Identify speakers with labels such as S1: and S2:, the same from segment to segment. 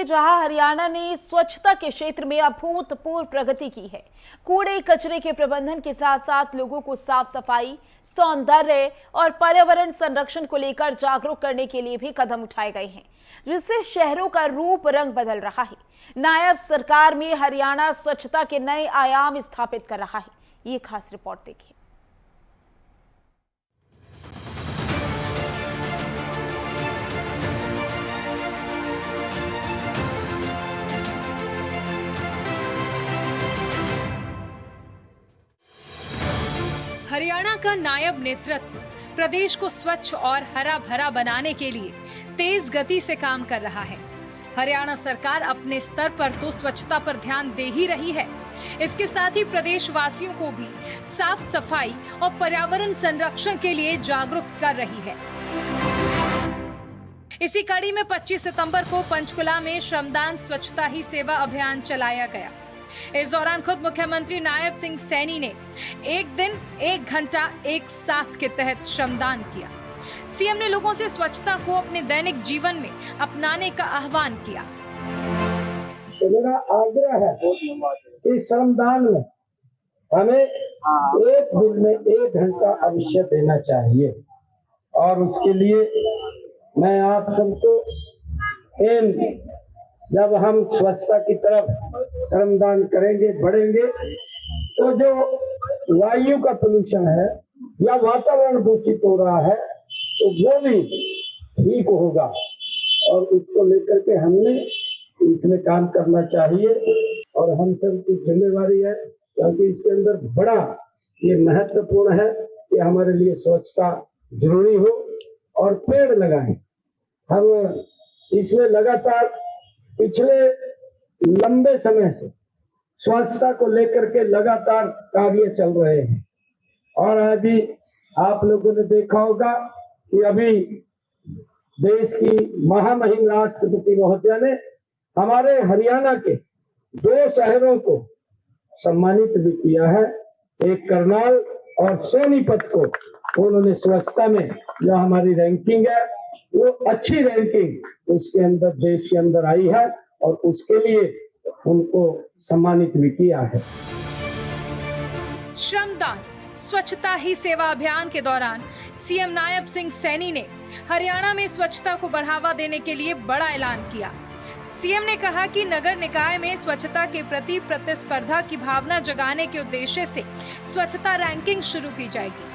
S1: जहां हरियाणा ने स्वच्छता के क्षेत्र में अभूतपूर्व प्रगति की है। कूड़े कचरे के प्रबंधन के साथ साथ लोगों को साफ सफाई, सौंदर्य और पर्यावरण संरक्षण को लेकर जागरूक करने के लिए भी कदम उठाए गए हैं, जिससे शहरों का रूप रंग बदल रहा है। नायब सरकार में हरियाणा स्वच्छता के नए आयाम स्थापित कर रहा है। ये खास रिपोर्ट देखिए।
S2: हरियाणा का नायब नेतृत्व प्रदेश को स्वच्छ और हरा भरा बनाने के लिए तेज गति से काम कर रहा है। हरियाणा सरकार अपने स्तर पर तो स्वच्छता पर ध्यान दे ही रही है, इसके साथ ही प्रदेशवासियों को भी साफ सफाई और पर्यावरण संरक्षण के लिए जागरूक कर रही है। इसी कड़ी में 25 सितंबर को पंचकुला में श्रमदान स्वच्छता ही सेवा अभियान चलाया गया। इस दौरान खुद मुख्यमंत्री नायब सिंह सैनी ने एक दिन 1 घंटा एक साथ के तहत श्रमदान किया। सीएम ने लोगों से स्वच्छता को अपने दैनिक जीवन में अपनाने का आह्वान किया।
S3: तो मेरा आग्रह है कि श्रमदान में हमें एक दिन में 1 घंटा अवश्य देना चाहिए, और उसके लिए मैं आप सबको जब हम स्वच्छता की तरफ श्रमदान करेंगे, बढ़ेंगे, तो जो वायु का पोल्यूशन है या वातावरण दूषित हो रहा है तो वो भी ठीक होगा, और उसको लेकर के हमने इसमें काम करना चाहिए। और हम सब की जिम्मेवारी है, क्योंकि इसके अंदर बड़ा ये महत्वपूर्ण है कि हमारे लिए स्वच्छता जरूरी हो और पेड़ लगाएं। हम इसमें लगातार पिछले लंबे समय से स्वच्छता को लेकर के लगातार कार्य चल रहे हैं, और अभी आप लोगों ने देखा होगा कि अभी देश की महामहिम राष्ट्रपति महोदया ने हमारे हरियाणा के 2 शहरों को सम्मानित भी किया है। एक करनाल और सोनीपत को उन्होंने स्वच्छता में जो हमारी रैंकिंग है वो अच्छी रैंकिंग उसके अंदर देश के अंदर आई है, और उसके लिए उनको सम्मानित भी किया है।
S2: श्रमदान स्वच्छता ही सेवा अभियान के दौरान सीएम नायब सिंह सैनी ने हरियाणा में स्वच्छता को बढ़ावा देने के लिए बड़ा ऐलान किया। सीएम ने कहा कि नगर निकाय में स्वच्छता के प्रति प्रतिस्पर्धा की भावना जगाने के उद्देश्य से स्वच्छता रैंकिंग शुरू की जाएगी।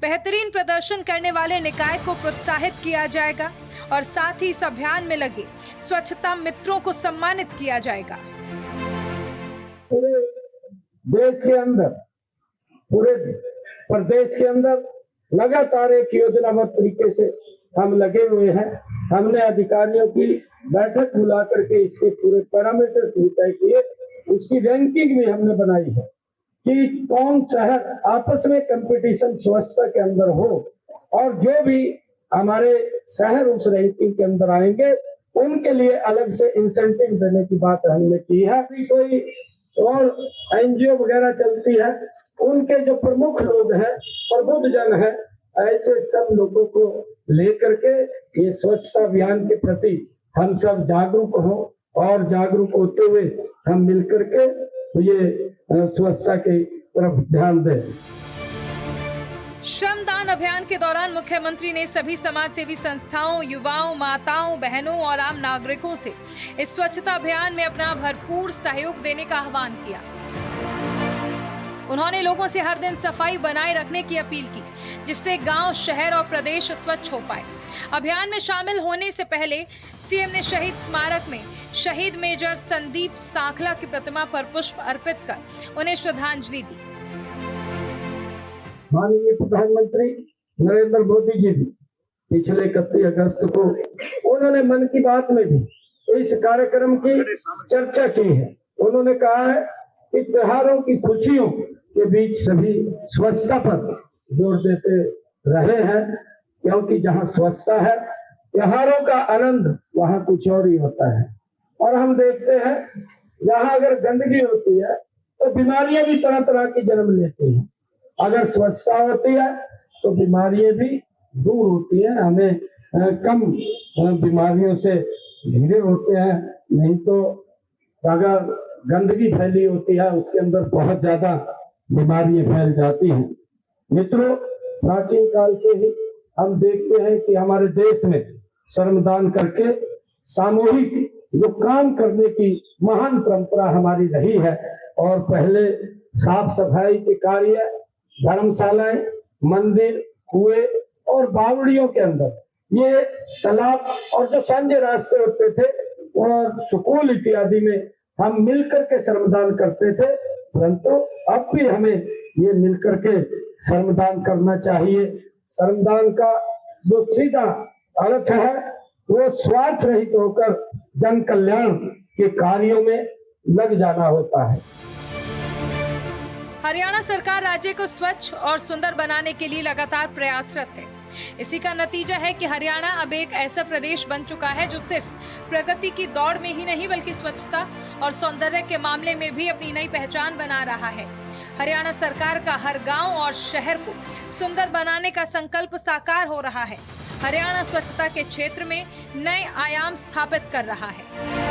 S2: बेहतरीन प्रदर्शन करने वाले निकाय को प्रोत्साहित किया जाएगा और साथ ही इस अभियान में लगे स्वच्छता मित्रों को सम्मानित किया जाएगा।
S3: पूरे देश के अंदर, पूरे प्रदेश के अंदर लगातार एक योजनाबद्ध तरीके से हम लगे हुए हैं। हमने अधिकारियों की बैठक बुला करके इसके पूरे पैरामीटर तय किए, उसकी रैंकिंग भी हमने बनाई है कि कौन शहर आपस में कंपटीशन स्वच्छता के अंदर हो, और जो भी हमारे शहर उस रैंकिंग के अंदर आएंगे उनके लिए अलग से इंसेंटिव देने की बात हमने की है। कोई और एनजीओ वगैरह चलती है, उनके जो प्रमुख लोग हैं, प्रबुद्ध जन है, ऐसे सब लोगों को लेकर के ये स्वच्छता अभियान के प्रति हम सब जागरूक हो, और जागरूक होते हुए हम मिलकर के ये स्वच्छता की तरफ ध्यान दें।
S2: श्रमदान अभियान के दौरान मुख्यमंत्री ने सभी समाजसेवी संस्थाओं, युवाओं, माताओं, बहनों और आम नागरिकों से इस स्वच्छता अभियान में अपना भरपूर सहयोग देने का आह्वान किया। उन्होंने लोगों से हर दिन सफाई बनाए रखने की अपील की, जिससे गांव, शहर और प्रदेश स्वच्छ हो पाए। अभियान में शामिल होने से पहले सीएम ने शहीद स्मारक में शहीद मेजर संदीप सांखला की प्रतिमा पर पुष्प अर्पित कर उन्हें श्रद्धांजलि दी।
S3: माननीय प्रधानमंत्री नरेंद्र मोदी जी भी पिछले 31 अगस्त को उन्होंने मन की बात में भी इस कार्यक्रम की चर्चा की है। उन्होंने कहा है कि त्योहारों की खुशियों के बीच सभी स्वच्छता पर जोर देते रहे हैं, क्योंकि जहाँ स्वच्छता है त्योहारों का आनंद वहाँ कुछ और ही होता है। और हम देखते हैं जहाँ अगर गंदगी होती है तो बीमारियां भी तरह तरह की जन्म लेती हैं, अगर स्वच्छता होती है तो बीमारियां भी दूर होती है, हमें कम बीमारियों से धीरे होते हैं, नहीं तो अगर गंदगी फैली होती है उसके अंदर बहुत ज्यादा बीमारियां फैल जाती हैं। मित्रों, प्राचीन काल से ही हम देखते हैं कि हमारे देश में श्रमदान करके सामूहिक जो काम करने की महान परंपरा हमारी रही है। और पहले साफ सफाई के कार्य धर्मशालाएं, मंदिर, कुएं और बावड़ियों के अंदर, ये तालाब और जो सांझे रास्ते होते थे और स्कूल इत्यादि में हम मिलकर के श्रमदान करते थे। परंतु अब भी हमें ये मिलकर के श्रमदान करना चाहिए। श्रमदान का जो सीधा अर्थ है वो स्वार्थ रहित होकर जन कल्याण के कार्यों में लग जाना होता है।
S2: हरियाणा सरकार राज्य को स्वच्छ और सुंदर बनाने के लिए लगातार प्रयासरत है। इसी का नतीजा है कि हरियाणा अब एक ऐसा प्रदेश बन चुका है जो सिर्फ प्रगति की दौड़ में ही नहीं बल्कि स्वच्छता और सौंदर्य के मामले में भी अपनी नई पहचान बना रहा है। हरियाणा सरकार का हर गांव और शहर को सुंदर बनाने का संकल्प साकार हो रहा है। हरियाणा स्वच्छता के क्षेत्र में नए आयाम स्थापित कर रहा है।